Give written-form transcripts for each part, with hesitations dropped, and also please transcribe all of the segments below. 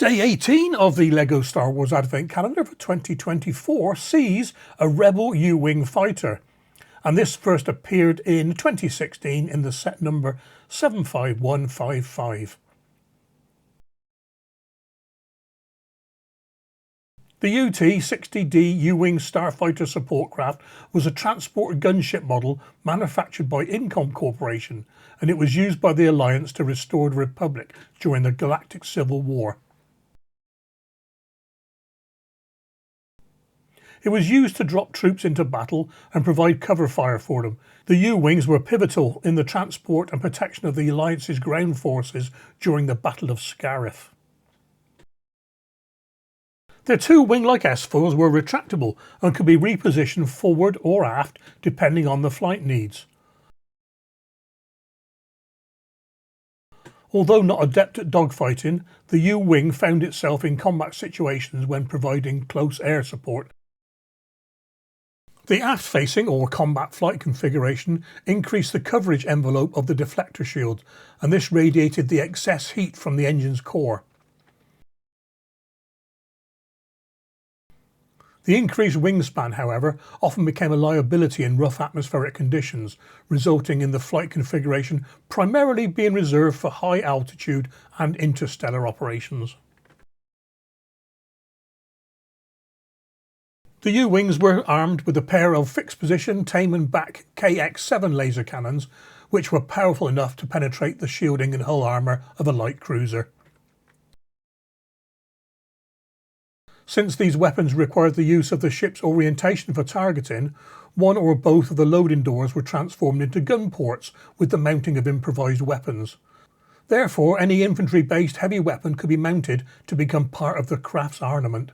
Day 18 of the LEGO Star Wars Advent Calendar for 2024 sees a Rebel U-Wing fighter, and this first appeared in 2016 in the set number 75155. The UT-60D U-Wing Starfighter support craft was a transport gunship model manufactured by Incom Corporation, and it was used by the Alliance to restore the Republic during the Galactic Civil War. It was used to drop troops into battle and provide cover fire for them. The U-Wings were pivotal in the transport and protection of the Alliance's ground forces during the Battle of Scarif. Their two wing-like S-foils were retractable and could be repositioned forward or aft depending on the flight needs. Although not adept at dogfighting, the U-Wing found itself in combat situations when providing close air support. The aft-facing or combat flight configuration increased the coverage envelope of the deflector shield, and this radiated the excess heat from the engine's core. The increased wingspan, however, often became a liability in rough atmospheric conditions, resulting in the flight configuration primarily being reserved for high altitude and interstellar operations. The U-Wings were armed with a pair of fixed-position Taman Back KX-7 laser cannons, which were powerful enough to penetrate the shielding and hull armour of a light cruiser. Since these weapons required the use of the ship's orientation for targeting, one or both of the loading doors were transformed into gun ports with the mounting of improvised weapons. Therefore, any infantry-based heavy weapon could be mounted to become part of the craft's armament.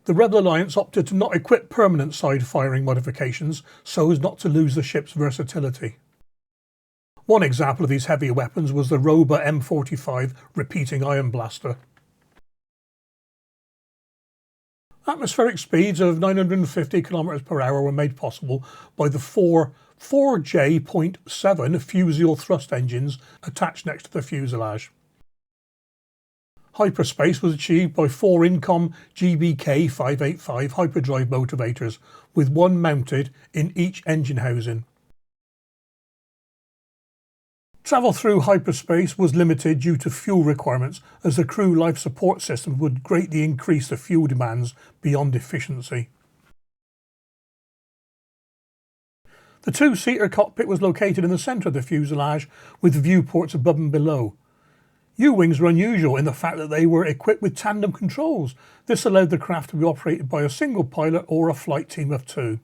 The Rebel Alliance opted to not equip permanent side-firing modifications so as not to lose the ship's versatility. One example of these heavier weapons was the Roba M45 repeating iron blaster. Atmospheric speeds of 950 km/h were made possible by the four 4J.7 Fusial thrust engines attached next to the fuselage. Hyperspace was achieved by four Incom GBK585 hyperdrive motivators, with one mounted in each engine housing. Travel through hyperspace was limited due to fuel requirements, as the crew life support system would greatly increase the fuel demands beyond efficiency. The two-seater cockpit was located in the centre of the fuselage with viewports above and below. U-Wings were unusual in the fact that they were equipped with tandem controls. This allowed the craft to be operated by a single pilot or a flight team of two.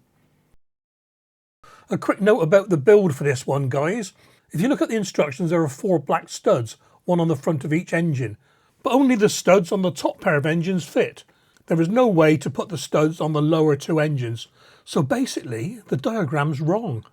A quick note about the build for this one, guys. If you look at the instructions, there are four black studs, one on the front of each engine, but only the studs on the top pair of engines fit. There is no way to put the studs on the lower two engines, so basically the diagram's wrong.